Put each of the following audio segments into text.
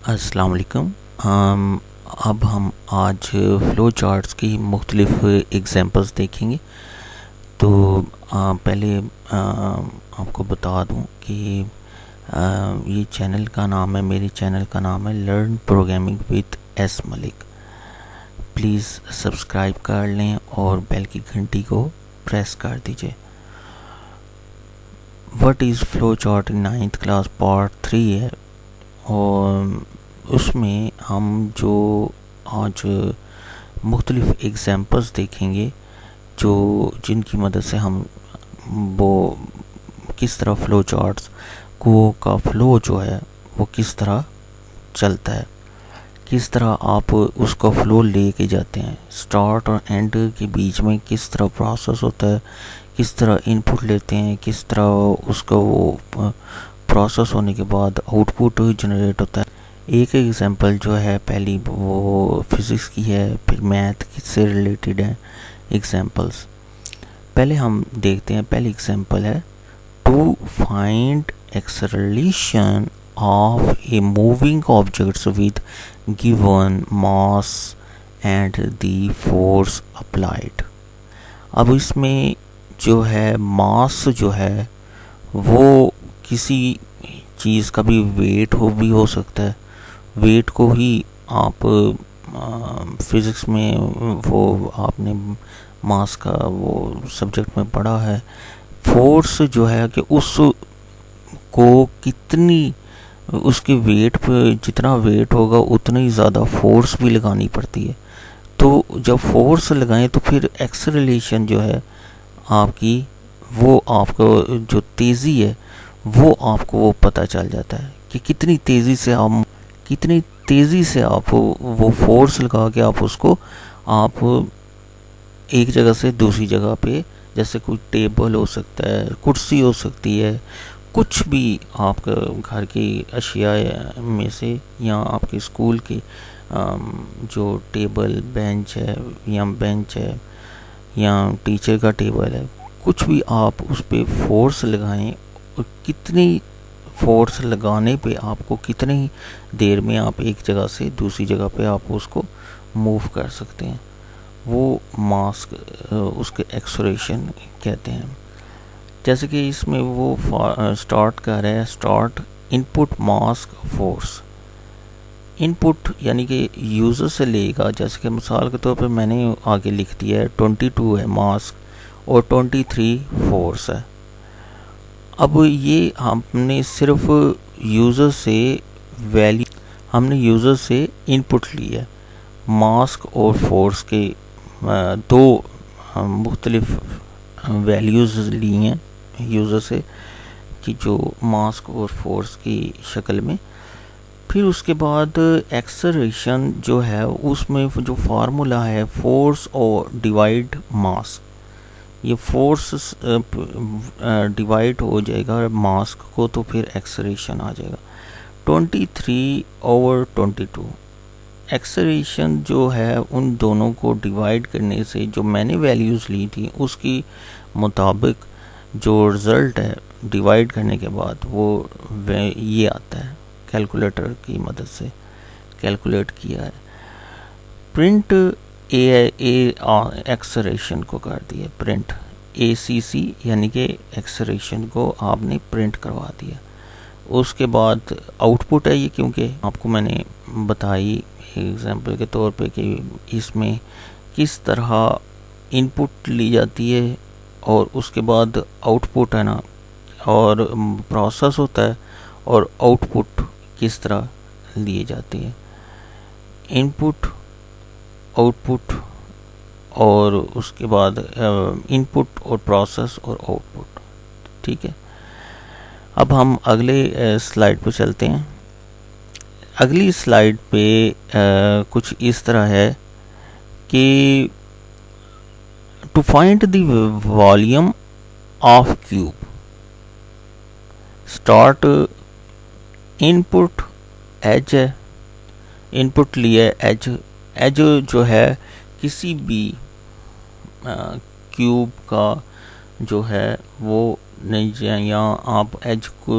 अस्सलाम वालेकुम। अब हम आज फ़्लो चार्ट्स की मुख्तलिफ़ एग्ज़ाम्पल्स देखेंगे। तो पहले आपको बता दूं कि ये चैनल का नाम है, मेरे चैनल का नाम है learn programming with S Malik. Please subscribe कर लें और बेल की घंटी को प्रेस कर दीजिए। What is flow chart in 9th class part 3 है, और उसमें हम जो आज मुख्तलिफ़ एग्ज़ाम्पल्स देखेंगे जो जिनकी मदद से हम वो किस तरह फ़्लो चार्ट्स का फ़्लो जो है वो किस तरह चलता है, किस तरह आप उसका फ़्लो लेके जाते हैं, स्टार्ट और एंड के बीच में किस तरह प्रोसेस होता है, किस तरह इनपुट लेते हैं, किस तरह उसका वो प्रोसेस होने के बाद आउटपुट जनरेट होता है। एक एग्जांपल जो है पहली वो फिज़िक्स की है, फिर मैथ से रिलेटेड है एग्जांपल्स। पहले हम देखते हैं, पहली एग्जांपल है to find acceleration of a moving objects with given mass and the force applied. अब इसमें जो है मास जो है वो किसी चीज़ का भी वेट हो सकता है। वेट को ही आप फिज़िक्स में वो आपने मास का वो सब्जेक्ट में पढ़ा है। फोर्स जो है कि उस को कितनी उसके वेट पे जितना वेट होगा उतना ही ज़्यादा फोर्स भी लगानी पड़ती है। तो जब फोर्स लगाएं तो फिर एक्सेलरेशन जो है आपकी वो आपको जो तेज़ी है वो आपको वो पता चल जाता है कि कितनी तेज़ी से आप वो फोर्स लगा के आप उसको आप एक जगह से दूसरी जगह पे, जैसे कोई टेबल हो सकता है, कुर्सी हो सकती है, कुछ भी आपके घर की अशिया में से या आपके स्कूल की जो टेबल बेंच है या टीचर का टेबल है, कुछ भी आप उस पर फोर्स लगाएं और कितनी फोर्स लगाने पे आपको कितनी देर में आप एक जगह से दूसरी जगह पे आप उसको मूव कर सकते हैं, वो मास उसके एक्सेलरेशन कहते हैं। जैसे कि इसमें वो स्टार्ट कर रहा है, start input mass force. Input यानी कि यूज़र से लेगा, जैसे कि मिसाल के तौर पे मैंने आगे लिख दिया है 22 है मास और 23 फोर्स है। अब ये हमने सिर्फ यूज़र से इनपुट ली है। मास्क और फोर्स के दो मुख्तलिफ वैल्यूज़ ली हैं यूज़र से, कि जो मास्क और फोर्स की शक्ल में। फिर उसके बाद एक्सेलरेशन जो है उसमें जो फार्मूला है फोर्स और डिवाइड मास, ये फोर्स डिवाइड हो जाएगा मास को, तो फिर एक्सेलरेशन आ जाएगा 23/22। एक्सेलरेशन जो है उन दोनों को डिवाइड करने से जो मैंने वैल्यूज़ ली थी उसकी मुताबिक जो रिज़ल्ट है डिवाइड करने के बाद वो ये आता है, कैलकुलेटर की मदद से कैलकुलेट किया है। प्रिंट एक्सेलरेशन को कर दिया, प्रिंट ACC यानी कि एक्सेलरेशन को आपने प्रिंट करवा दिया। उसके बाद आउटपुट है ये, क्योंकि आपको मैंने बताई एग्जांपल के तौर पे कि इसमें किस तरह इनपुट ली जाती है और उसके बाद आउटपुट है ना, और प्रोसेस होता है और आउटपुट किस तरह लिए जाती है, इनपुट आउटपुट, और उसके बाद इनपुट और प्रोसेस और आउटपुट। ठीक है, अब हम अगले स्लाइड पे चलते हैं। अगली स्लाइड पे कुछ इस तरह है कि to find the volume of cube, start input edge है, इनपुट लिए एज जो है किसी भी क्यूब का जो है वो नहीं जाए, या आप एज को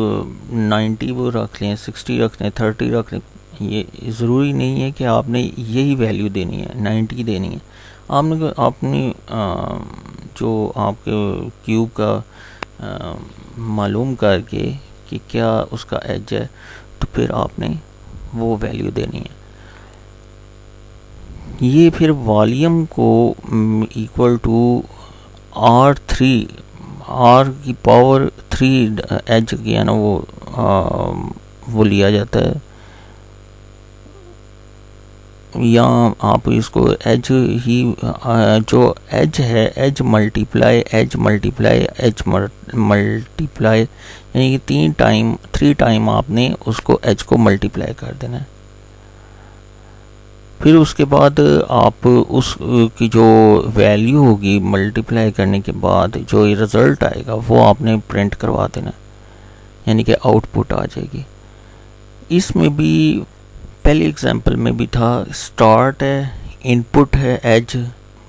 90 वो रख लें, 60 रख लें, 30 रख लें, ये ज़रूरी नहीं है कि आपने यही वैल्यू देनी है, 90 देनी है। आपने अपनी जो आपके क्यूब का मालूम करके कि क्या उसका एज है, तो फिर आपने वो वैल्यू देनी है। ये फिर वॉल्यूम को इक्वल टू R3 R की पावर 3 एज किया ना, वो लिया जाता है, या आप इसको एज ही जो एज है, एज मल्टीप्लाई एज मल्टीप्लाई, यानी कि 3 टाइम आपने उसको एज को मल्टीप्लाई कर देना है। फिर उसके बाद आप उस की जो वैल्यू होगी मल्टीप्लाई करने के बाद जो रिज़ल्ट आएगा वो आपने प्रिंट करवा देना, यानी कि आउटपुट आ जाएगी। इसमें भी पहले एग्जांपल में भी था, स्टार्ट है, इनपुट है एज,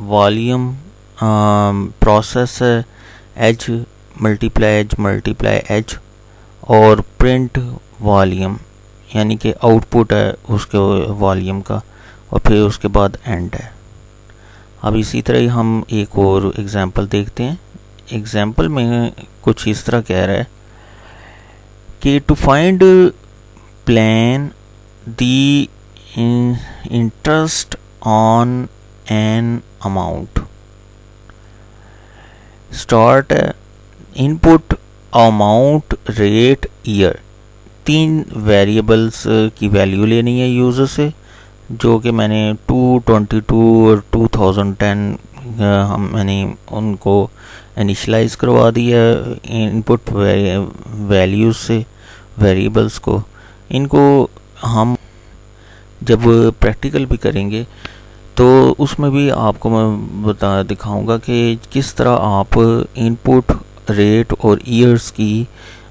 वॉल्यूम प्रोसेस है एज मल्टीप्लाई एज, और प्रिंट वॉल्यूम, यानी कि आउटपुट है उसके वॉल्यूम का, और फिर उसके बाद एंड है। अब इसी तरह ही हम एक और एग्जांपल देखते हैं। एग्जांपल में कुछ इस तरह कह रहा है कि to find plan the interest on an amount. Start है, input, amount, rate, year, 3 variables की वैल्यू लेनी है यूज़र से, जो कि मैंने 222 और 2010 मैंने उनको इनिशलाइज करवा दिया इनपुट वैल्यूज से वेरिएबल्स को। इनको हम जब प्रैक्टिकल भी करेंगे तो उसमें भी आपको मैं दिखाऊंगा कि किस तरह आप इनपुट, रेट और ईयर्स की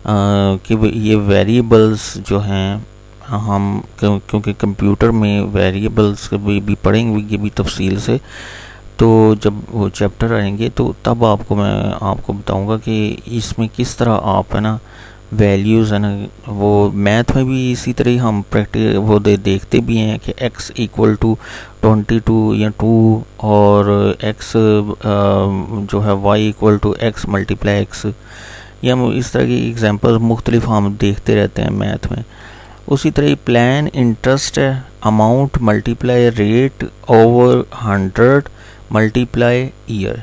कि ये वेरिएबल्स जो हैं, हम क्योंकि कंप्यूटर में वेरिएबल्स भी पढ़ेंगे ये भी तफसील से, तो जब वो चैप्टर आएंगे तो तब मैं आपको बताऊंगा कि इसमें किस तरह आप है ना वैल्यूज़ है ना, वो मैथ में भी इसी तरह ही हम वो देखते भी हैं कि x इक्वल टू 22 या 2, और x जो है y equal to x multiply x, या इस तरह की एग्जांपल्स मुख्तलिफ हम देखते रहते हैं मैथ में। उसी तरह प्लान इंटरेस्ट है, amount multiply rate over 100 multiply year.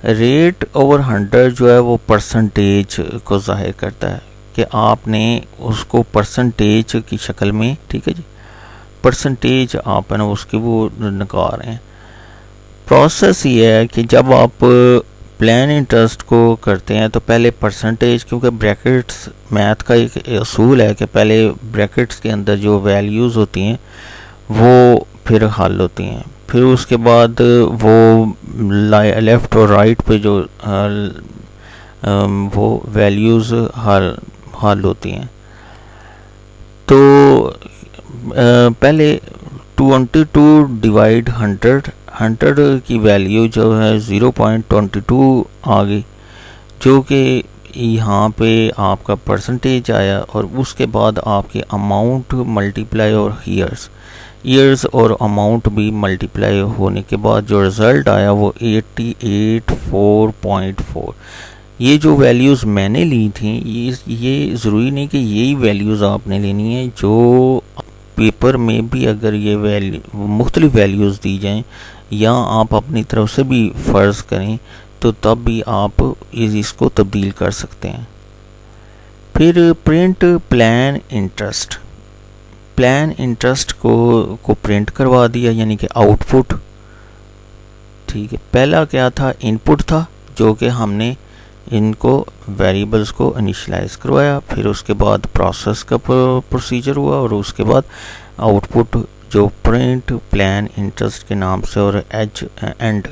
Rate over 100 जो है वो परसेंटेज को जाहिर करता है कि आपने उसको परसेंटेज की शक्ल में, ठीक है जी, परसेंटेज आप है ना उसकी वो निकाल रहे हैं। प्रोसेस ये है कि जब आप प्लान इंटरेस्ट को करते हैं तो पहले परसेंटेज, क्योंकि ब्रैकेट्स मैथ का एक असूल है कि पहले ब्रैकेट्स के अंदर जो वैल्यूज़ होती हैं वो फिर हल होती हैं, फिर उसके बाद वो लेफ़्ट और राइट पे जो वो वैल्यूज़ हल होती हैं। तो पहले 22 डिवाइड 100 की वैल्यू जो है 0.22 आ गई, जो कि यहाँ पे आपका परसेंटेज आया, और उसके बाद आपके अमाउंट मल्टीप्लाई और ईयर्स और अमाउंट भी मल्टीप्लाई होने के बाद जो रिज़ल्ट आया वो 84.4। ये जो वैल्यूज़ मैंने ली थी, ये ज़रूरी नहीं कि यही वैल्यूज़ आपने लेनी है, जो पेपर में भी अगर ये मुख्तलिफ वैल्यूज़ दी जाएं या आप अपनी तरफ से भी फ़र्ज़ करें तो तब भी आप इसको तब्दील कर सकते हैं। फिर print plan interest, plan interest को प्रिंट करवा दिया, यानी कि आउटपुट, ठीक है। पहला क्या था, इनपुट था, जो कि हमने इनको वेरिएबल्स को इनिशियलाइज करवाया, फिर उसके बाद प्रोसेस का प्रोसीजर हुआ, और उसके बाद आउटपुट जो प्रिंट प्लान इंटरेस्ट के नाम से और एंड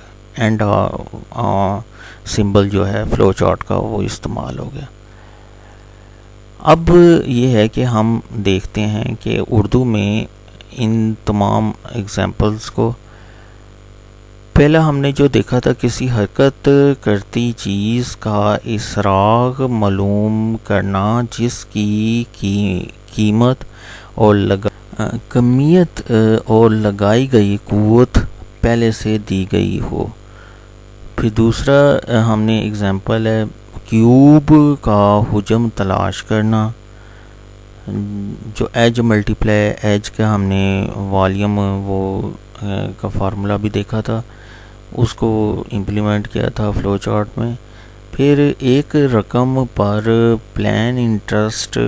सिंबल जो है फ्लो चार्ट का वो इस्तेमाल हो गया। अब ये है कि हम देखते हैं कि उर्दू में इन तमाम एग्जाम्पल्स को, पहला हमने जो देखा था, किसी हरकत करती चीज़ का इसराग मालूम करना जिसकी कीमत और कमियत और लगाई गई कुव्वत पहले से दी गई हो। फिर दूसरा हमने एग्जांपल है क्यूब का हुजम तलाश करना। जो एज मल्टीप्लाई एज का हमने वॉल्यूम वो का फार्मूला भी देखा था, उसको इम्प्लीमेंट किया था फ्लो चार्ट में। फिर एक रकम पर प्लान इंटरेस्ट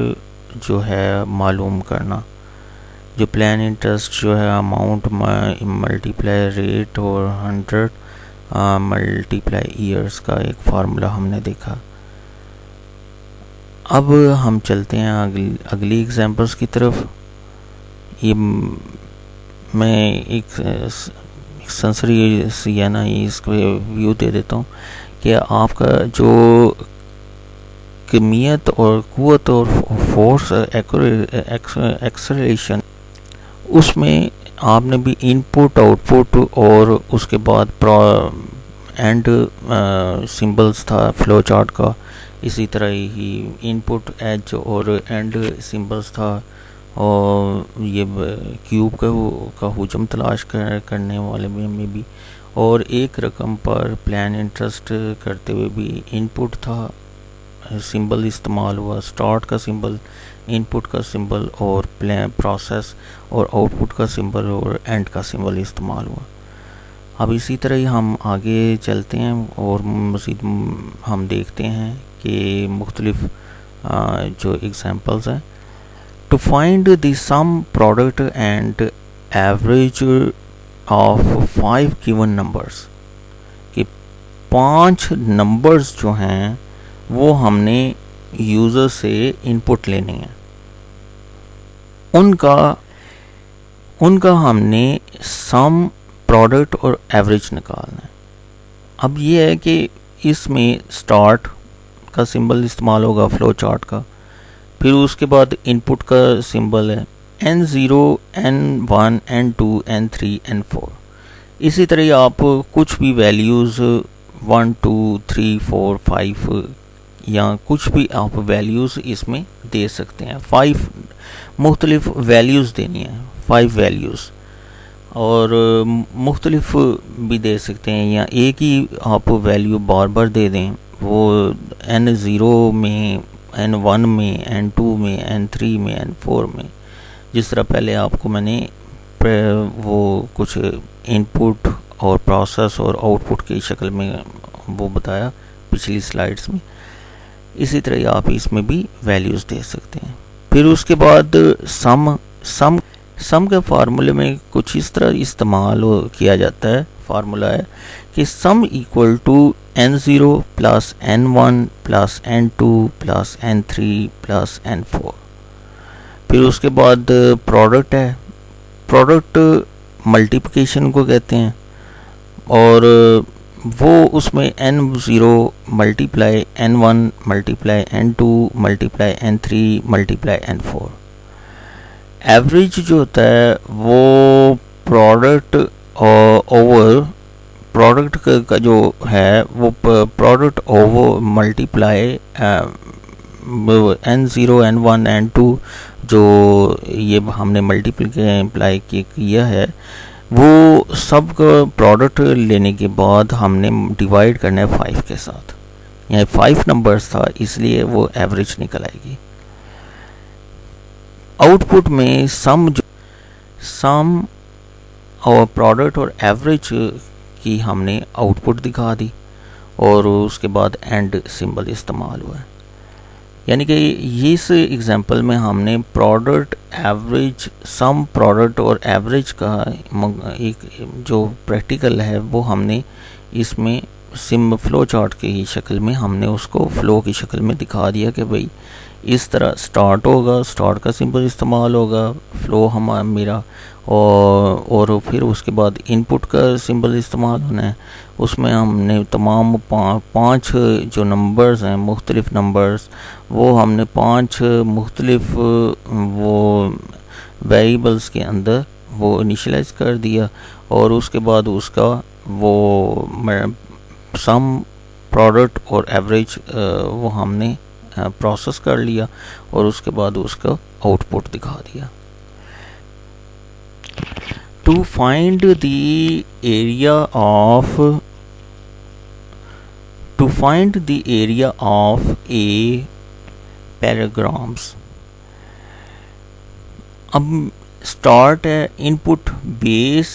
जो है मालूम करना। जो प्लान इंटरेस्ट जो है अमाउंट मल्टीप्लाई रेट और 100 मल्टीप्लाई ईयर्स का एक फार्मूला हमने देखा। अब हम चलते हैं अगली एग्जांपल्स की तरफ। ये मैं एक सेंसरी या ना इसको व्यू दे देता हूँ कि आपका जो कमियत और कुव्वत और फोर्स एक्सेलरेशन, उसमें आपने भी इनपुट आउटपुट और उसके बाद एंड सिंबल्स था फ्लो चार्ट का। इसी तरह ही इनपुट एज और एंड सिंबल्स था, और ये क्यूब का हुजम तलाश करने वाले में भी, और एक रकम पर प्लान इंटरेस्ट करते हुए भी इनपुट था, सिंबल इस्तेमाल हुआ, स्टार्ट का सिंबल, इनपुट का सिंबल और प्लान प्रोसेस और आउटपुट का सिंबल और एंड का सिंबल इस्तेमाल हुआ। अब इसी तरह ही हम आगे चलते हैं और मज़ीद हम देखते हैं कि मुख्तलिफ जो एग्जांपल्स हैं। To find the sum product and average of 5 given numbers, कि 5 नंबर्स जो हैं वो हमने यूज़र से इनपुट लेनी है, उनका हमने सम प्रोडक्ट और एवरेज निकालना है। अब ये है कि इसमें स्टार्ट का सिंबल इस्तेमाल होगा फ्लो चार्ट का, फिर उसके बाद इनपुट का सिंबल है N0, N1, N2, N3, N4। इसी तरह आप कुछ भी वैल्यूज़ 1, 2, 3, 4, 5 या कुछ भी आप वैल्यूज़ इसमें दे सकते हैं। 5 मुख्तलिफ वैल्यूज़ देनी है, 5 वैल्यूज़, और मुख्तलिफ भी दे सकते हैं या एक ही आप वैल्यू बार बार दे दें। वो N0 में, N1 में, N2 में, N3 में, N4 में, जिस तरह पहले आपको मैंने वो कुछ इनपुट और प्रोसेस और आउटपुट की शक्ल में वो बताया पिछली स्लाइड्स में, इसी तरह आप इसमें भी वैल्यूज़ दे सकते हैं। फिर उसके बाद सम के फार्मूले में कुछ इस तरह इस्तेमाल किया जाता है। फार्मूला है कि sum equal to N0 plus N1 plus N2 plus N3 plus N4। फिर उसके बाद प्रोडक्ट है, प्रोडक्ट मल्टीप्लिकेशन को कहते हैं, और वो उसमें N0 multiply N1 multiply N2 multiply N3 multiply N4। Average जो होता है वो प्रोडक्ट ओवर प्रोडक्ट का जो है वो product over multiply N0 N1 N2 जो ये हमने मल्टीप्लाई किया है, वो सब का प्रोडक्ट लेने के बाद हमने डिवाइड करना है 5 के साथ। यहाँ 5 नंबर्स था इसलिए वो एवरेज निकल आएगी। आउटपुट में सम और प्रोडक्ट और एवरेज की हमने आउटपुट दिखा दी, और उसके बाद एंड सिंबल इस्तेमाल हुआ है। यानी कि इस एग्जांपल में हमने प्रोडक्ट, एवरेज, सम, प्रोडक्ट और एवरेज का एक जो प्रैक्टिकल है वो हमने इसमें फ्लो चार्ट की शक्ल में हमने उसको फ्लो की शक्ल में दिखा दिया कि भाई इस तरह स्टार्ट होगा, स्टार्ट का सिंबल इस्तेमाल होगा, फ्लो हमारा मेरा, और फिर उसके बाद इनपुट का सिंबल इस्तेमाल होना है। उसमें हमने तमाम 5 जो नंबर्स हैं, मुख्तलिफ नंबर्स, वो हमने 5 मुख्तलिफ वो वेरिएबल्स के अंदर वो इनिशियलाइज कर दिया, और उसके बाद उसका वो सम, प्रोडक्ट और एवरेज वो हमने प्रोसेस कर लिया, और उसके बाद उसका आउटपुट दिखा दिया। To find the area of a paragrams, अब स्टार्ट है input base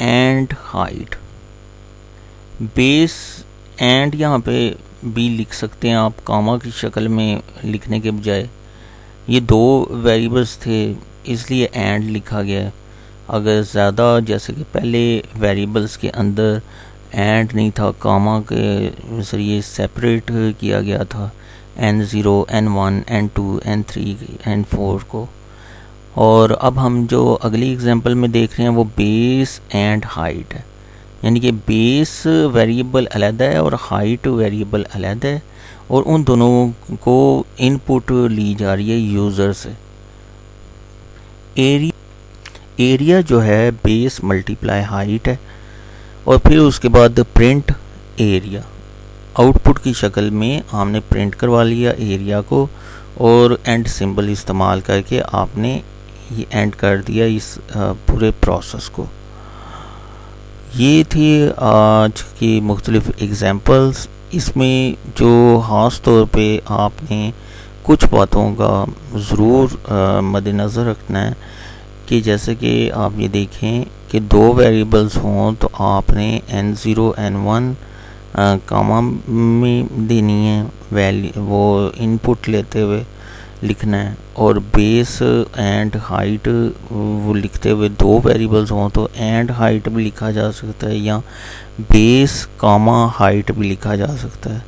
and height. Base and यहाँ पे भी लिख सकते हैं आप कामा की शक्ल में लिखने के बजाय। ये दो वेरिएबल्स थे इसलिए एंड लिखा गया है। अगर ज़्यादा जैसे कि पहले वेरिएबल्स के अंदर एंड नहीं था, कामा के ज़रिए सेपरेट किया गया था n0, n1, n2, n3, n4 को। और अब हम जो अगली एग्जांपल में देख रहे हैं वो बेस एंड हाइट है, यानी कि बेस वेरिएबल अलग है और हाइट वेरिएबल अलग है, और उन दोनों को इनपुट ली जा रही है यूज़र से। एरिया जो है बेस मल्टीप्लाई हाइट है, और फिर उसके बाद प्रिंट एरिया। आउटपुट की शक्ल में हमने प्रिंट करवा लिया एरिया को, और एंड सिंबल इस्तेमाल करके आपने ये एंड कर दिया इस पूरे प्रोसेस को। ये थी आज की मुख्तलिफ एग्जांपल्स। इसमें जो ख़ास तौर पे आपने कुछ बातों का ज़रूर मद्देनज़र रखना है कि जैसे कि आप ये देखें कि दो वेरिएबल्स हों तो आपने n0, n1 कामा में देनी है वैल्यू, वो इनपुट लेते हुए लिखना है, और बेस एंड हाइट वो लिखते हुए दो वेरिएबल्स हों तो एंड हाइट भी लिखा जा सकता है, या बेस कामा हाइट भी लिखा जा सकता है।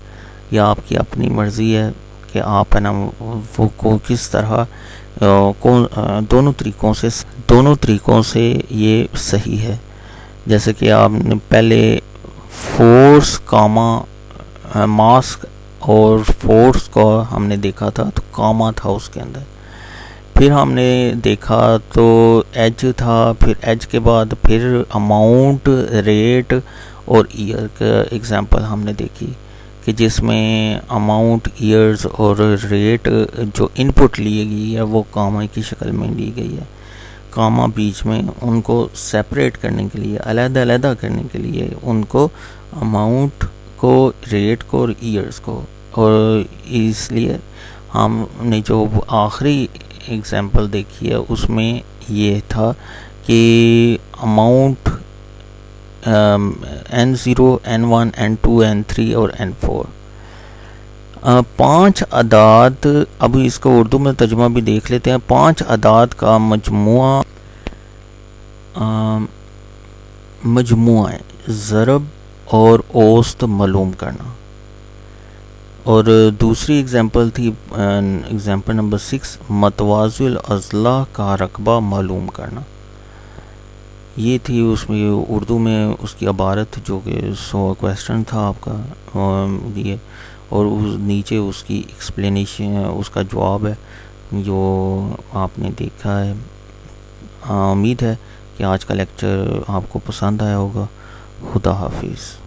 या आपकी अपनी मर्ज़ी है कि आप है ना वो को किस तरह दोनों तरीक़ों से ये सही है। जैसे कि आपने पहले फोर्स कामा मास्क और फोर्स को हमने देखा था तो कामा था उसके अंदर, फिर हमने देखा तो एज था, फिर एज के बाद फिर अमाउंट, रेट और ईयर का एग्जांपल हमने देखी कि जिसमें अमाउंट, ईयर्स और रेट जो इनपुट ली गई है वो कामा की शक्ल में ली गई है। कामा बीच में उनको सेपरेट करने के लिए, अलग-अलग करने के लिए उनको अमाउंट को, रेट को और ईयर्स को, और इसलिए हमने जो आखिरी एग्जांपल देखी है उसमें ये था कि amount n0, n1, n2, n3 और n4 पाँच अदाद। अब इसको उर्दू में तर्जुमा भी देख लेते हैं। 5 अदाद का मजमुआ है ज़रब और औसत मालूम करना। और दूसरी एग्जांपल थी एग्जांपल नंबर 6, मतवाज़िल अज़ला का रकबा मालूम करना। ये थी उसमें उर्दू में उसकी इबारत जो कि 100 क्वेश्चन था आपका दिए, और उस नीचे उसकी एक्सप्लेनेशन, उसका जवाब है जो आपने देखा है। उम्मीद है कि आज का लेक्चर आपको पसंद आया होगा। खुदा हाफिज़।